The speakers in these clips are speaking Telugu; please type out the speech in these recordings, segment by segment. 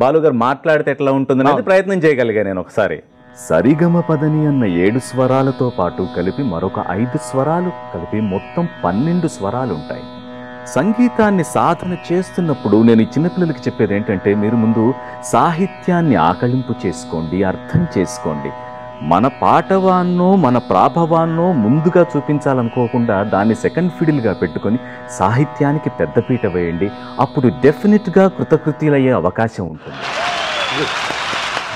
బాలు గారు మాట్లాడితే ఎట్లా ఉంటుందనేది ప్రయత్నం చేయగలిగా నేను ఒకసారి. సరిగమ పదని అన్న 7 స్వరాలతో పాటు కలిపి మరొక 5 స్వరాలు కలిపి మొత్తం 12 స్వరాలు ఉంటాయి. సంగీతాన్ని సాధన చేస్తున్నప్పుడు నేను ఈ చిన్నపిల్లలకి చెప్పేది ఏంటంటే, మీరు ముందు సాహిత్యాన్ని ఆకళింపు చేసుకోండి, అర్థం చేసుకోండి. మన పాటవాన్నో మన ప్రాభవాన్నో ముందుగా చూపించాలనుకోకుండా దాన్ని సెకండ్ ఫిడిల్గా పెట్టుకొని సాహిత్యానికి పెద్దపీట వేయండి. అప్పుడు డెఫినెట్గా కృతకృత్యులయ్యే అవకాశం ఉంటుంది.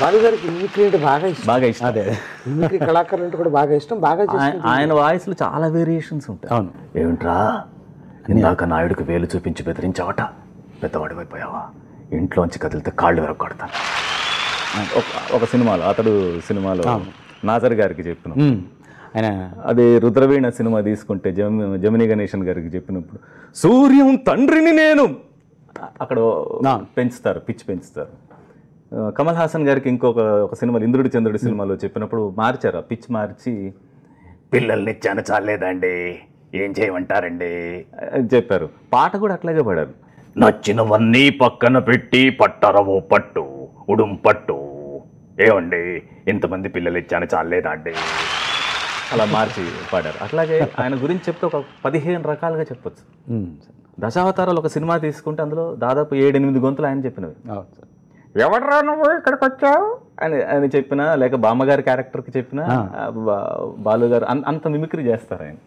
బాలు గారికి మిమిక్రీ అంటే బాగా ఇష్టం. అదే మిమిక్రీ కళాకారులు అంటే కూడా బాగా ఇష్టం. బాగా ఆయన వాయిస్లో చాలా వేరియేషన్స్ ఉంటాయి. అవును. ఏమిట్రా ఇందాక నాయుడికి వేలు చూపించి బెదిరించావట, పెద్దవాడి అయిపోయావా, ఇంట్లోంచి కదిలితే కాళ్ళు వెరగొడతాను. ఒక సినిమాలో సినిమాలో నాజర్ గారికి చెప్పిన ఆయన, అదే రుద్రవీణ సినిమా తీసుకుంటే జమినీ గణేశన్ గారికి చెప్పినప్పుడు సూర్యం తండ్రిని నేను అక్కడ పెంచుతారు, పిచ్చి పెంచుతారు. కమల్ హాసన్ గారికి ఒక సినిమాలో ఇంద్రుడి చంద్రుడి సినిమాలో చెప్పినప్పుడు మార్చారు, ఆ పిచ్ మార్చి పిల్లల్ని ఇచ్చాను చాలేదండి, ఏం చేయమంటారండి అని చెప్పారు. పాట కూడా అట్లాగే పాడారు. నచ్చినవన్నీ పక్కన పెట్టి పట్టరవో పట్టు ఉడుం పట్టు, ఏమండి ఇంతమంది పిల్లలు ఇచ్చాను చాలేదండి, అలా మార్చి పాడారు. అట్లాగే ఆయన గురించి చెప్తే ఒక 15 రకాలుగా చెప్పచ్చు. దశావతారాలు ఒక సినిమా తీసుకుంటే అందులో దాదాపు 7-8 గొంతులు ఆయన చెప్పినవి. ఎవడరా నువ్వు ఇక్కడికి వచ్చావు అని చెప్పినా, లేక బామ్మగారి క్యారెక్టర్కి చెప్పినా బాలు గారు అంత మిమిక్రీ చేస్తారు ఆయన.